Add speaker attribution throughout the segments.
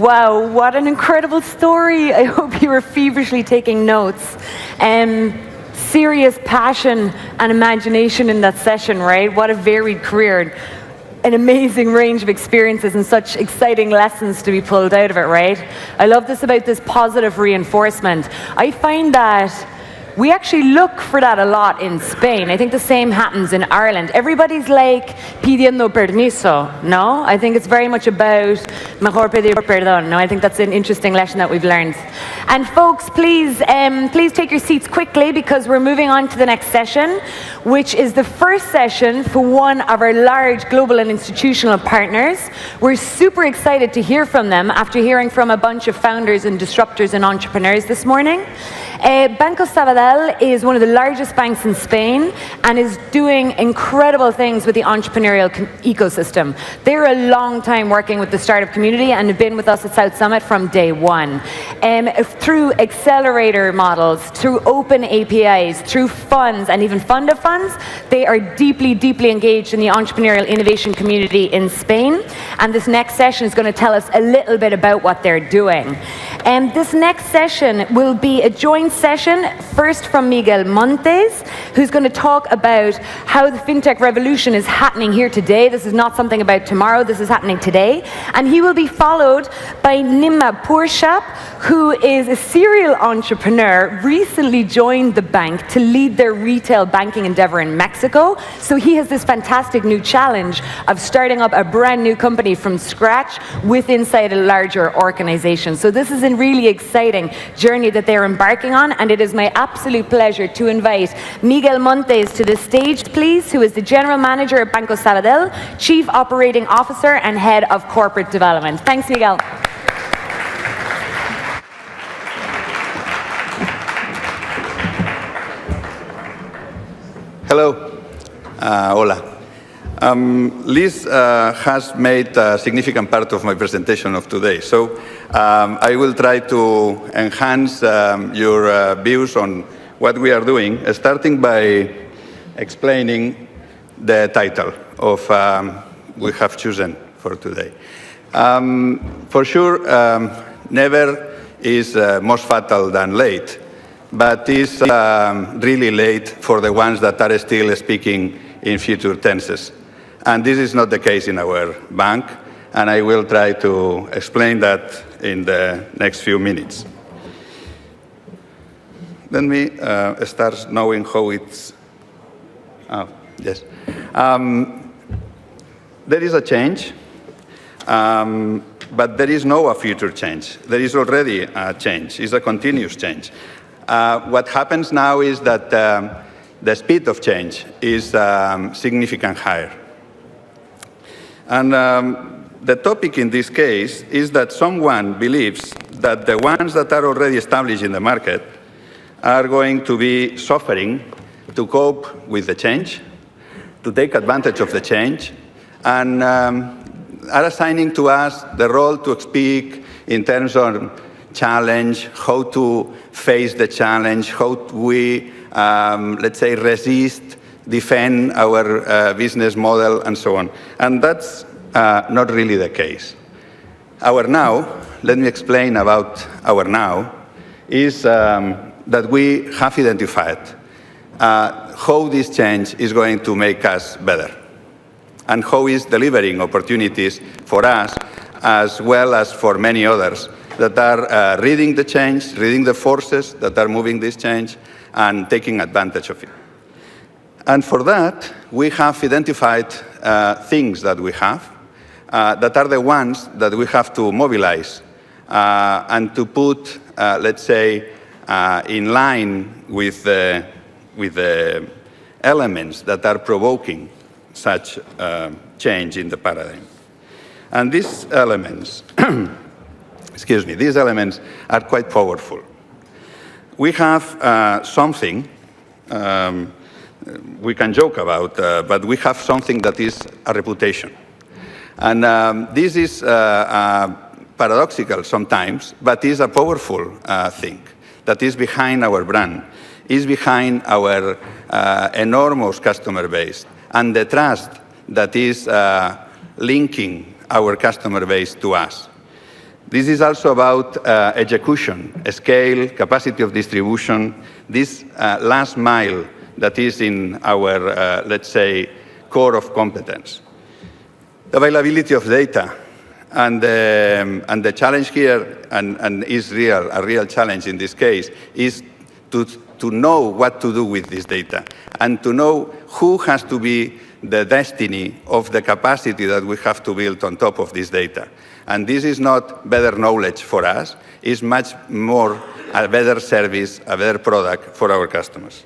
Speaker 1: Wow, what an incredible story. I hope you were feverishly taking notes. Serious passion and imagination in that session, right? What a varied career. An amazing range of experiences and such exciting lessons to be pulled out of it, right? I love this about this positive reinforcement. I find that we actually look for that a lot in Spain. I think the same happens in Ireland. Everybody's like pidiendo permiso, no? I think it's very much about mejor pedir perdón, no? I think that's an interesting lesson that we've learned. And folks, please take your seats quickly because we're moving on to the next session, which is the first session for one of our large global and institutional partners. We're super excited to hear from them after hearing from a bunch of founders and disruptors and entrepreneurs this morning. Banco Sabadell is one of the largest banks in Spain and is doing incredible things with the entrepreneurial ecosystem. They're a long time working with the startup community and have been with us at South Summit from day one. Through accelerator models, through open APIs, through funds, and even fund of funds, they are deeply, deeply engaged in the entrepreneurial innovation community in Spain. And this next session is going to tell us a little bit about what they're doing. This next session will be a joint session, first from Miguel Montes, who's going to talk about how the fintech revolution is happening here today. This is not something about tomorrow, this is happening today. And he will be followed by Nima Pourshasb, who is a serial entrepreneur, recently joined the bank to lead their retail banking endeavor in Mexico. So he has this fantastic new challenge of starting up a brand new company from scratch inside a larger organization. So this is a really exciting journey that they're embarking on, and it is my absolute pleasure to invite Miguel Montes to the stage, please, who is the General Manager at Banco Sabadell, Chief Operating Officer and Head of Corporate Development. Thanks, Miguel.
Speaker 2: Hello. Hola. Liz has made a significant part of my presentation of today, so I will try to enhance your views on what we are doing, starting by explaining the title of we have chosen for today. For sure, never is more fatal than late, but is really late for the ones that are still speaking in future tenses. And this is not the case in our bank, and I will try to explain that in the next few minutes. Let me start knowing how it's... Oh, yes. There is a change, but there is no future change. There is already a change. It's a continuous change. What happens now is that the speed of change is significantly higher. And the topic in this case is that someone believes that the ones that are already established in the market are going to be suffering to cope with the change, to take advantage of the change, and are assigning to us the role to speak in terms of challenge, how to face the challenge, how we, let's say, resist, defend our business model, and so on. And that's not really the case. Our now, let me explain about our now, is that we have identified how this change is going to make us better, and how it's delivering opportunities for us, as well as for many others that are reading the change, reading the forces that are moving this change, and taking advantage of it. And for that, we have identified things that we have that are the ones that we have to mobilize and to put, let's say, in line with the elements that are provoking such change in the paradigm. And these elements, excuse me, these elements are quite powerful. We have something we can joke about, but we have something that is a reputation. And this is paradoxical sometimes, but is a powerful thing that is behind our brand, is behind our enormous customer base, and the trust that is linking our customer base to us. This is also about execution, scale, capacity of distribution, this last mile that is in our, let's say, core of competence. Availability of data. And the challenge here, and is a real challenge in this case, is to know what to do with this data and to know who has to be the destiny of the capacity that we have to build on top of this data. And this is not better knowledge for us, it's much more a better service, a better product for our customers.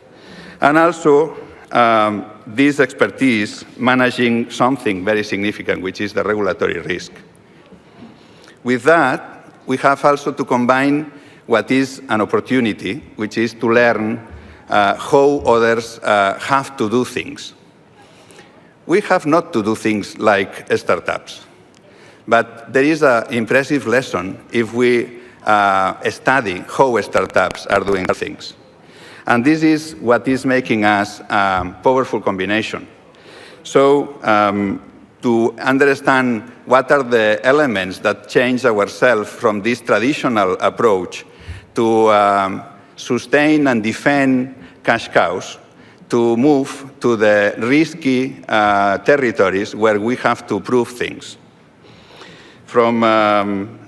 Speaker 2: And also, this expertise managing something very significant, which is the regulatory risk. With that, we have also to combine what is an opportunity, which is to learn how others have to do things. We have not to do things like startups, but there is an impressive lesson if we study how startups are doing things. And this is what is making us a powerful combination. So to understand what are the elements that change ourselves from this traditional approach to sustain and defend cash cows, to move to the risky territories where we have to prove things. From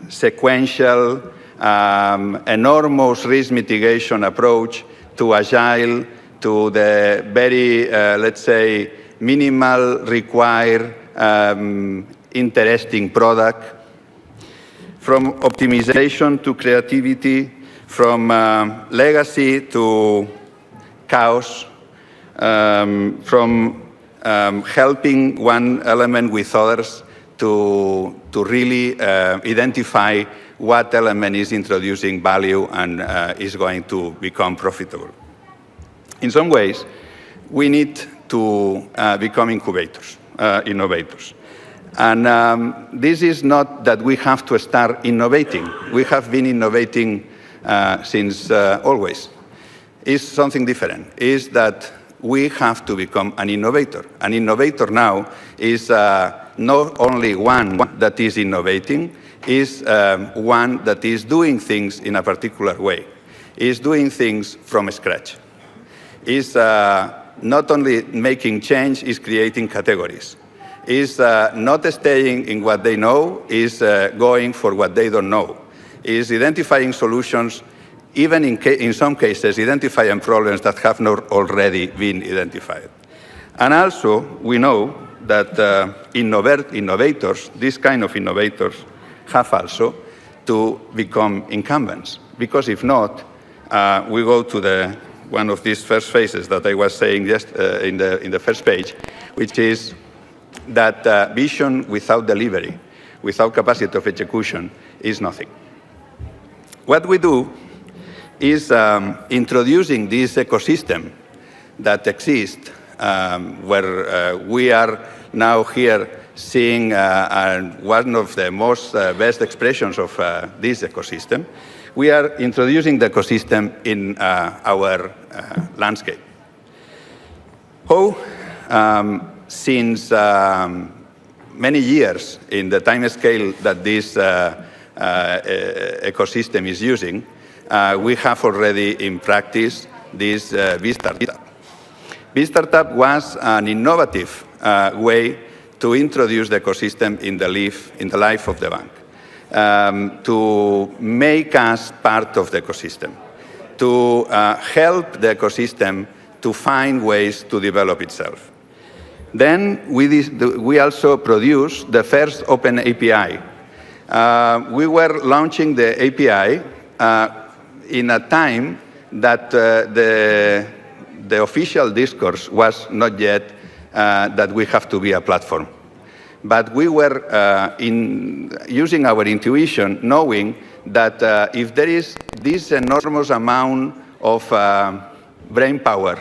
Speaker 2: sequential, enormous risk mitigation approach to agile, to the very, let's say, minimal required interesting product. From optimization to creativity, from legacy to chaos, from helping one element with others to really identify what element is introducing value and is going to become profitable. In some ways, we need to become incubators, innovators. And this is not that we have to start innovating. We have been innovating since always. It's something different. It's that we have to become an innovator. An innovator now is not only one that is innovating, is one that is doing things in a particular way, is doing things from scratch, is not only making change, is creating categories, is not staying in what they know, is going for what they don't know, is identifying solutions, even in some cases, identifying problems that have not already been identified. And also, we know that innovators, this kind of innovators, have also to become incumbents. Because if not, we go to one of these first phases that I was saying just in the first page, which is that vision without delivery, without capacity of execution, is nothing. What we do is introducing this ecosystem that exists, where we are now here seeing one of the most best expressions of this ecosystem. We are introducing the ecosystem in our landscape. How, since many years in the time scale that this ecosystem is using, we have already in practice this B-Startup. B-Startup was an innovative way to introduce the ecosystem in the life of the bank, to make us part of the ecosystem, to help the ecosystem to find ways to develop itself. Then we also produced the first open API. We were launching the API in a time that the official discourse was not yet that we have to be a platform. But we were using our intuition, knowing that if there is this enormous amount of brain power,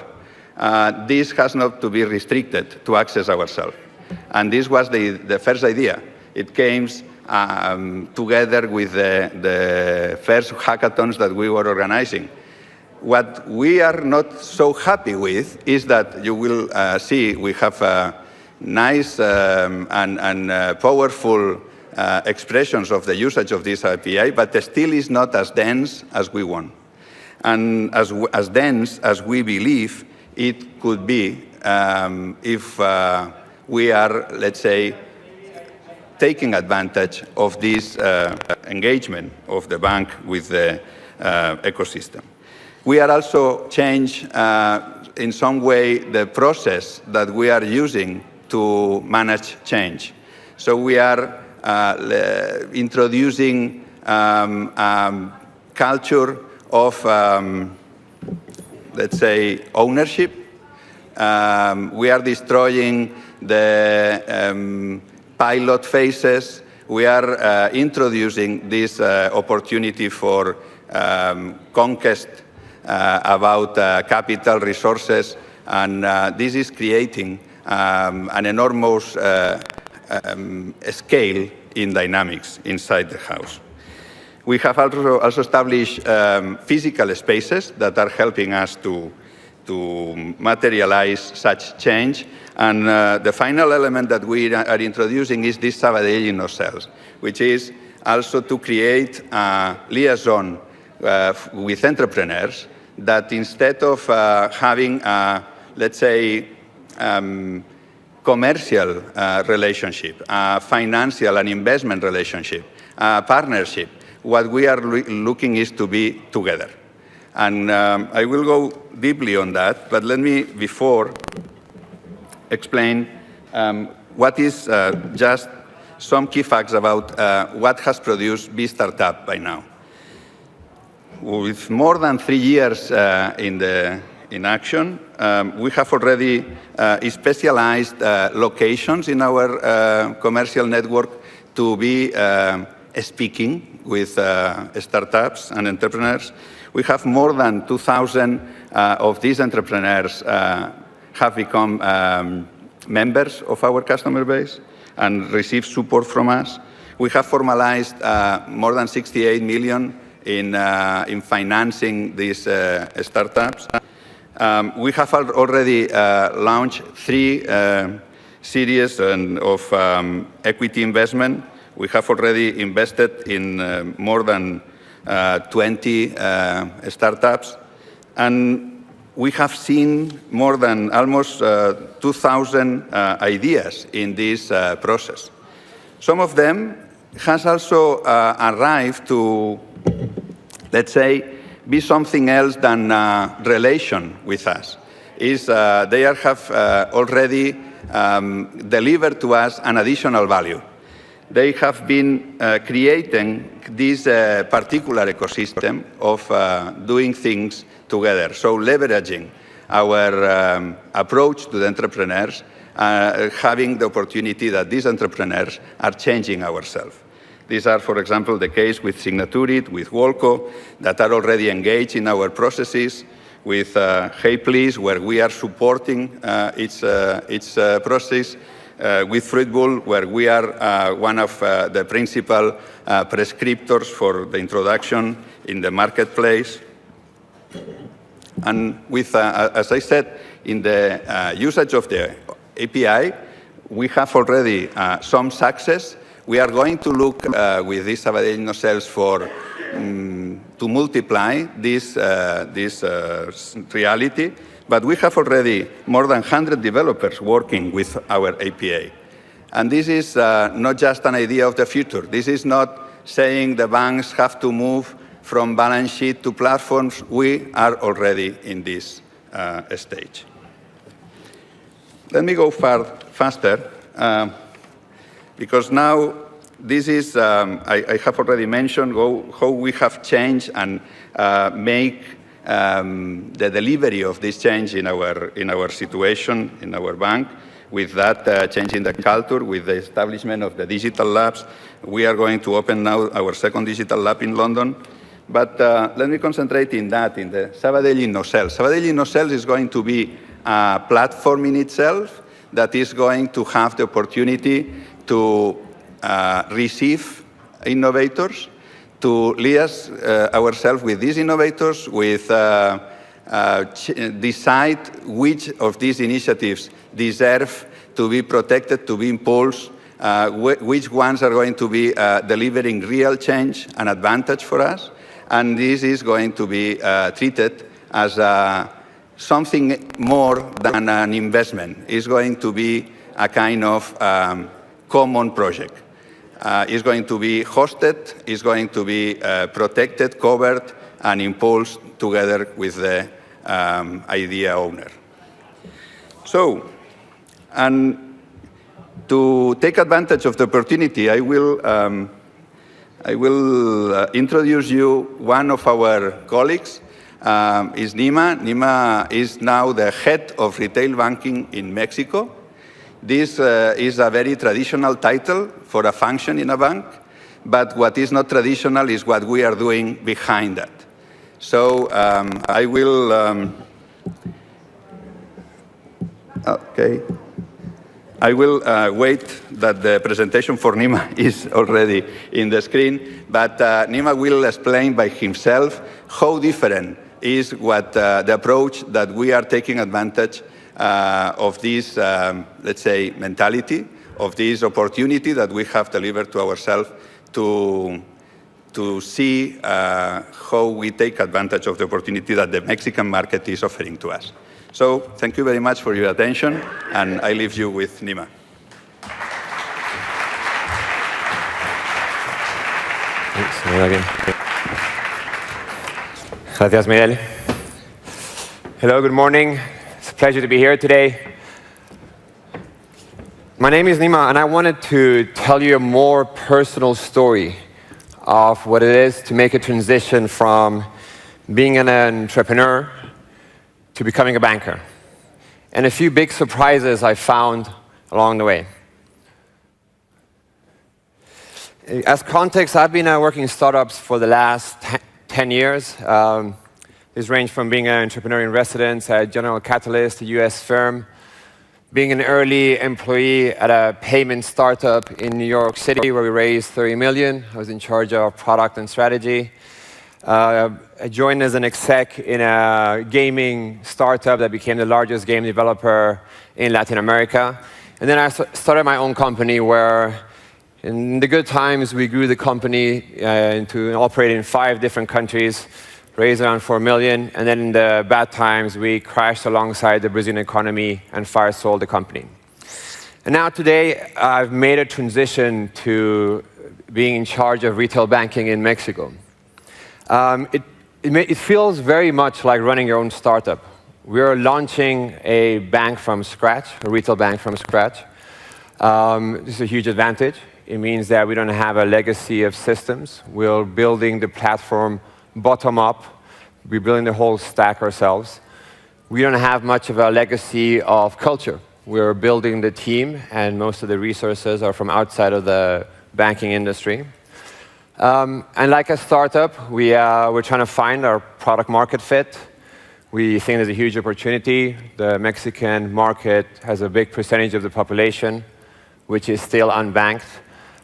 Speaker 2: this has not to be restricted to access ourselves. And this was the first idea. It came together with the first hackathons that we were organizing. What we are not so happy with is that you will see we have a nice and powerful expressions of the usage of this API, but still is not as dense as we want. And as dense as we believe it could be if we are, let's say, taking advantage of this engagement of the bank with the ecosystem. We are also change in some way the process that we are using to manage change. So we are introducing culture of, let's say, ownership. We are destroying the pilot phases. We are introducing this opportunity for conquest about capital resources, and this is creating an enormous scale in dynamics inside the house. We have also established physical spaces that are helping us to materialize such change. And the final element that we are introducing is this Sabadell cells, which is also to create a liaison with entrepreneurs that instead of having a, let's say, commercial relationship, a financial and investment relationship, a partnership, what we are looking is to be together. And I will go deeply on that, but let me, before, explain what is just some key facts about what has produced B Startup by now. With more than 3 years in action, we have already specialized locations in our commercial network to be speaking with startups and entrepreneurs. We have more than 2,000 of these entrepreneurs have become members of our customer base and receive support from us. We have formalized more than 68 million in financing these startups. We have already launched 3 series of equity investment. We have already invested in more than 20 startups, and we have seen more than almost 2,000 ideas in this process. Some of them has also arrived to, let's say, be something else than a relation with us. They have already delivered to us an additional value. They have been creating this particular ecosystem of doing things together. So leveraging our approach to the entrepreneurs, having the opportunity that these entrepreneurs are changing ourselves. These are, for example, the case with Signaturit, with Banco, that are already engaged in our processes, with Hey Please, where we are supporting its process, with Fruitful, where we are one of the principal prescriptors for the introduction in the marketplace. And with, as I said, in the usage of the API, we have already some success. We are going to look with these Sabadell cells for to multiply this reality, but we have already more than 100 developers working with our API. And this is not just an idea of the future. This is not saying the banks have to move from balance sheet to platforms. We are already in this stage. Let me go faster. Because now this is, I have already mentioned how we have changed and make the delivery of this change in our situation, in our bank. With that change in the culture, with the establishment of the digital labs, we are going to open now our second digital lab in London. But let me concentrate in that, in the Sabadell cells. Sabadell cells is going to be a platform in itself that is going to have the opportunity to receive innovators, to liaise ourselves with these innovators, with decide which of these initiatives deserve to be protected, to be impulsed, which ones are going to be delivering real change and advantage for us, and this is going to be treated as something more than an investment. It's going to be a kind of common project. It's going to be hosted, it's going to be protected, covered, and impulsed together with the idea owner. So, and to take advantage of the opportunity, I will introduce you one of our colleagues, is Nima. Nima is now the head of retail banking in Mexico. This is a very traditional title for a function in a bank, but what is not traditional is what we are doing behind that. So I will, I will wait that the presentation for Nima is already in the screen, but Nima will explain by himself how different is what the approach that we are taking advantage of this, let's say, mentality, of this opportunity that we have delivered to ourselves to see how we take advantage of the opportunity that the Mexican market is offering to us. So thank you very much for your attention, and I leave you with Nima.
Speaker 3: Thanks, Miguel. Gracias, Miguel. Hello, good morning. It's a pleasure to be here today. My name is Nima, and I wanted to tell you a more personal story of what it is to make a transition from being an entrepreneur to becoming a banker, and a few big surprises I found along the way. As context, I've been working in startups for the last 10 years. This ranged from being an entrepreneur in residence at General Catalyst, a US firm, being an early employee at a payment startup in New York City where we raised 30 million. I was in charge of product and strategy. I joined as an exec in a gaming startup that became the largest game developer in Latin America. And then I started my own company where in the good times we grew the company into operate in 5 different countries, raised around 4 million, and then in the bad times we crashed alongside the Brazilian economy and fire sold the company. And now today I've made a transition to being in charge of retail banking in Mexico. It feels very much like running your own startup. We're launching a bank from scratch, a retail bank from scratch. This is a huge advantage. It means that we don't have a legacy of systems. We're building the platform bottom up. We're building the whole stack ourselves. We don't have much of a legacy of culture. We're building the team, and most of the resources are from outside of the banking industry. And like a startup, we're trying to find our product market fit. We think there's a huge opportunity. The Mexican market has a big percentage of the population, which is still unbanked.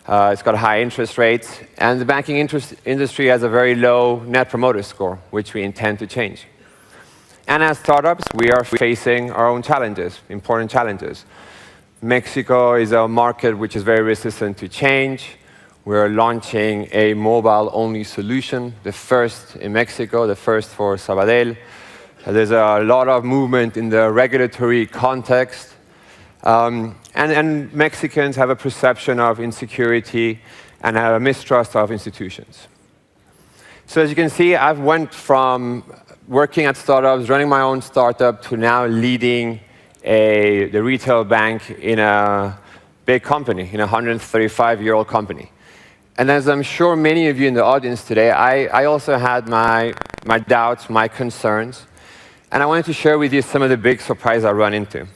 Speaker 3: It's got high interest rates, and the banking industry has a very low net promoter score, which we intend to change. And as startups, we are facing our own challenges, important challenges. Mexico is a market which is very resistant to change. We're launching a mobile-only solution, the first in Mexico, the first for Sabadell. There's a lot of movement in the regulatory context. And Mexicans have a perception of insecurity and have a mistrust of institutions. So as you can see, I've went from working at startups, running my own startup, to now leading the retail bank in a big company, in a 135-year-old company. And as I'm sure many of you in the audience today, I also had my doubts, my concerns, and I wanted to share with you some of the big surprises I run into.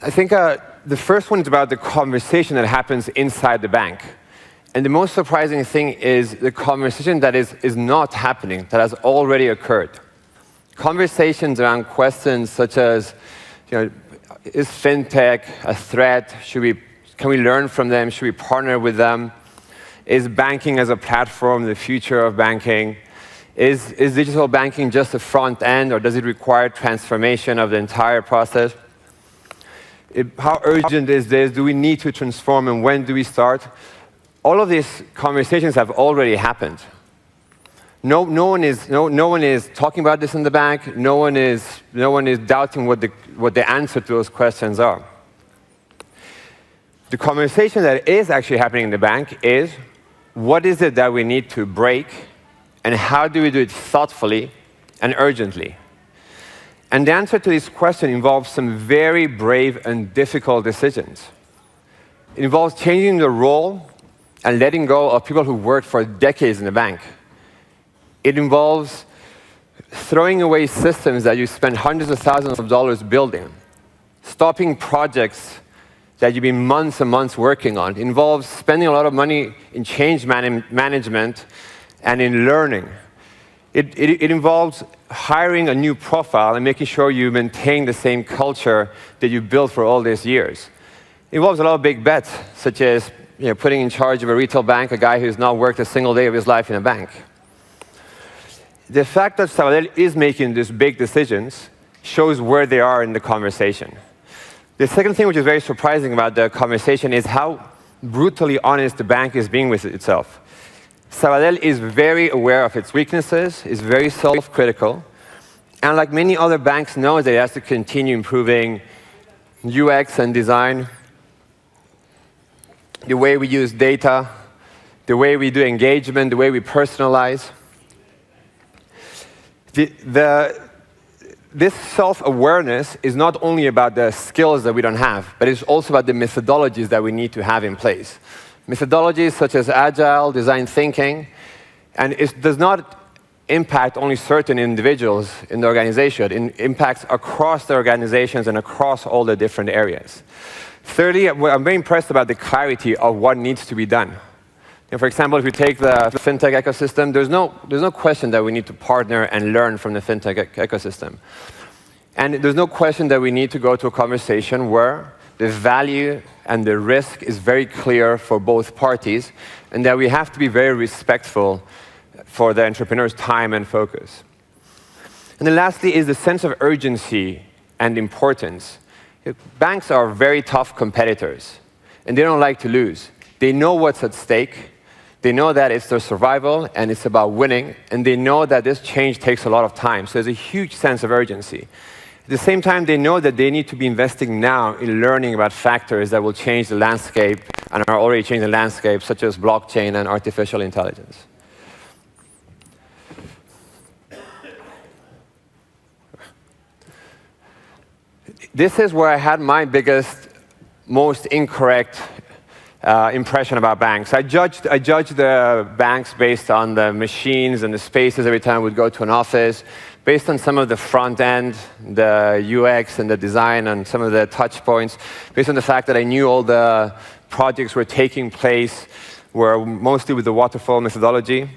Speaker 3: I think the first one is about the conversation that happens inside the bank. And the most surprising thing is the conversation that is not happening, that has already occurred. Conversations around questions such as, is fintech a threat? Can we learn from them? Should we partner with them? Is banking as a platform the future of banking? Is digital banking just a front end, or does it require transformation of the entire process? How urgent is this? Do we need to transform, and when do we start? All of these conversations have already happened. No one is talking about this in the bank. No one is doubting what the answer to those questions are. The conversation that is actually happening in the bank is, what is it that we need to break, and how do we do it thoughtfully and urgently? And the answer to this question involves some very brave and difficult decisions. It involves changing the role and letting go of people who worked for decades in the bank. It involves throwing away systems that you spend hundreds of thousands of dollars building, stopping projects that you've been months and months working on. It involves spending a lot of money in change management and in learning. It involves hiring a new profile and making sure you maintain the same culture that you built for all these years. It involves a lot of big bets, such as putting in charge of a retail bank a guy who's not worked a single day of his life in a bank. The fact that Sabadell is making these big decisions shows where they are in the conversation. The second thing which is very surprising about the conversation is how brutally honest the bank is being with itself. Sabadell is very aware of its weaknesses, is very self-critical, and like many other banks knows that it has to continue improving UX and design, the way we use data, the way we do engagement, the way we personalize. This self-awareness is not only about the skills that we don't have, but it's also about the methodologies that we need to have in place. Methodologies such as agile, design thinking, and it does not impact only certain individuals in the organization. It impacts across the organizations and across all the different areas. Thirdly, I'm very impressed about the clarity of what needs to be done. For example, if you take the fintech ecosystem, there's no question that we need to partner and learn from the fintech ecosystem. And there's no question that we need to go to a conversation where the value and the risk is very clear for both parties, and that we have to be very respectful for the entrepreneur's time and focus. And then lastly is the sense of urgency and importance. Banks are very tough competitors, and they don't like to lose. They know what's at stake. They know that it's their survival, and it's about winning, and they know that this change takes a lot of time, so there's a huge sense of urgency. At the same time, they know that they need to be investing now in learning about factors that will change the landscape and are already changing the landscape, such as blockchain and artificial intelligence. This is where I had my biggest, most incorrect impression about banks. I judged the banks based on the machines and the spaces every time I would go to an office, based on some of the front end, the UX and the design and some of the touch points, based on the fact that I knew all the projects were taking place were mostly with the waterfall methodology.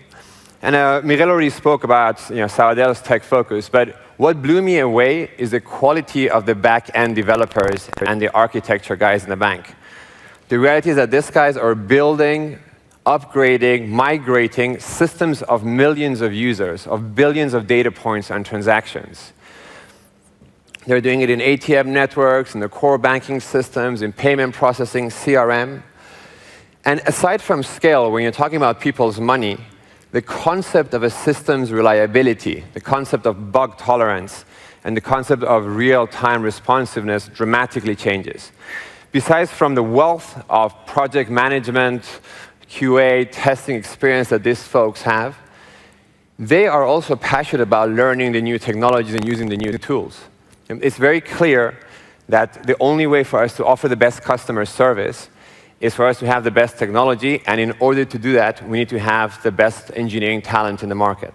Speaker 3: And Miguel already spoke about Sabadell's tech focus, but what blew me away is the quality of the back-end developers and the architecture guys in the bank. The reality is that these guys are building, upgrading, migrating systems of millions of users, of billions of data points and transactions. They're doing it in ATM networks, in the core banking systems, in payment processing, CRM. And aside from scale, when you're talking about people's money, the concept of a system's reliability, the concept of bug tolerance, and the concept of real-time responsiveness dramatically changes. Besides from the wealth of project management, QA, testing experience that these folks have, they are also passionate about learning the new technologies and using the new tools. It's very clear that the only way for us to offer the best customer service is for us to have the best technology, and in order to do that, we need to have the best engineering talent in the market.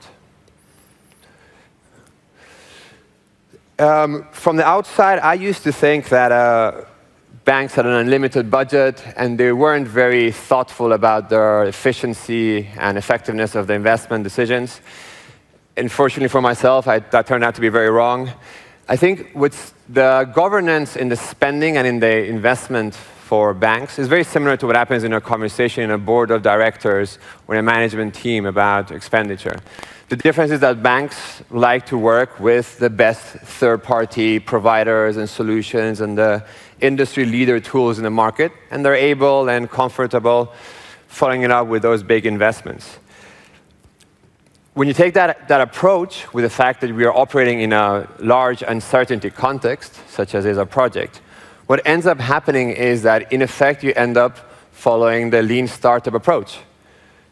Speaker 3: From the outside, I used to think that banks had an unlimited budget, and they weren't very thoughtful about their efficiency and effectiveness of the investment decisions. Unfortunately for myself, that turned out to be very wrong. I think with the governance in the spending and in the investment for banks is very similar to what happens in a conversation in a board of directors or in a management team about expenditure. The difference is that banks like to work with the best third-party providers and solutions and the industry leader tools in the market, and they're able and comfortable following it up with those big investments. When you take that approach with the fact that we are operating in a large uncertainty context, such as is a project, what ends up happening is that, in effect, you end up following the lean startup approach,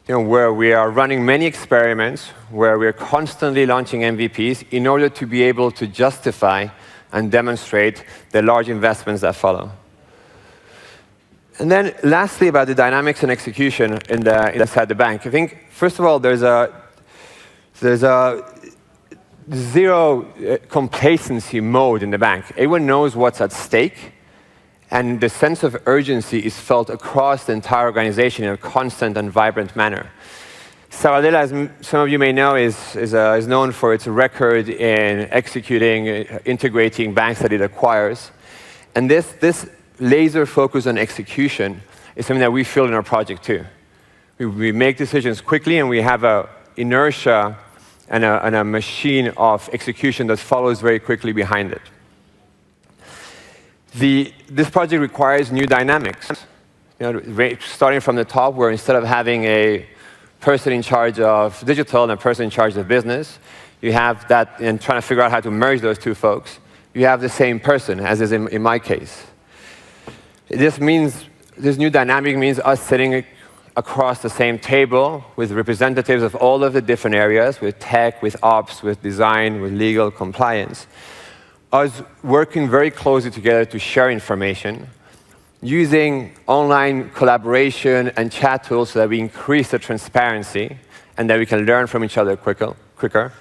Speaker 3: where we are running many experiments, where we're constantly launching MVPs in order to be able to justify and demonstrate the large investments that follow. And then lastly, about the dynamics and execution inside the bank. I think, first of all, there's a zero complacency mode in the bank. Everyone knows what's at stake, and the sense of urgency is felt across the entire organization in a constant and vibrant manner. Sabadell, as some of you may know, is known for its record in executing, integrating banks that it acquires. And this laser focus on execution is something that we feel in our project too. We make decisions quickly, and we have an inertia and a machine of execution that follows very quickly behind it. This project requires new dynamics. Starting from the top, where instead of having a person in charge of digital and a person in charge of business, you have that, and trying to figure out how to merge those two folks, you have the same person, as is in my case. This new dynamic means us sitting across the same table with representatives of all of the different areas, with tech, with ops, with design, with legal, compliance. Us working very closely together to share information, using online collaboration and chat tools so that we increase the transparency and that we can learn from each other quicker.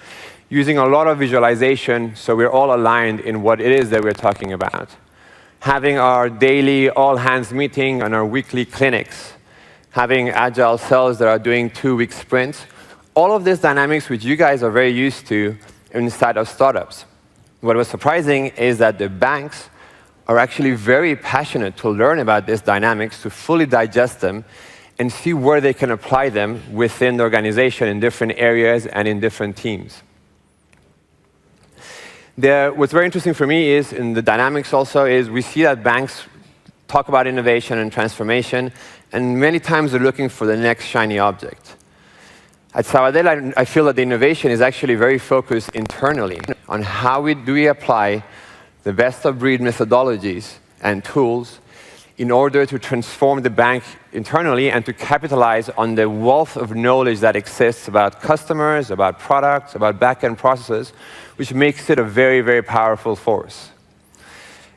Speaker 3: Using a lot of visualization so we're all aligned in what it is that we're talking about. Having our daily all-hands meeting and our weekly clinics. Having agile cells that are doing 2-week sprints. All of these dynamics which you guys are very used to inside of startups. What was surprising is that the banks are actually very passionate to learn about these dynamics, to fully digest them, and see where they can apply them within the organization in different areas and in different teams. What's very interesting for me is, in the dynamics also, is we see that banks talk about innovation and transformation, and many times they're looking for the next shiny object. At Sabadell, I feel that the innovation is actually very focused internally on how do we apply the best-of-breed methodologies and tools in order to transform the bank internally and to capitalize on the wealth of knowledge that exists about customers, about products, about back-end processes, which makes it a very, very powerful force.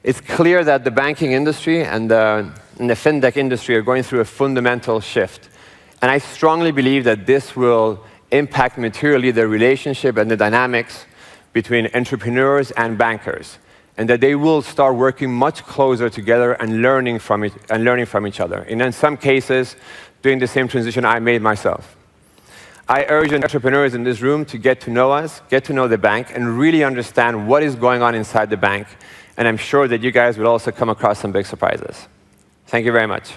Speaker 3: It's clear that the banking industry and the fintech industry are going through a fundamental shift. And I strongly believe that this will impact materially the relationship and the dynamics between entrepreneurs and bankers, and that they will start working much closer together and learning from each other. And in some cases, doing the same transition I made myself. I urge entrepreneurs in this room to get to know us, get to know the bank, and really understand what is going on inside the bank. And I'm sure that you guys will also come across some big surprises. Thank you very much.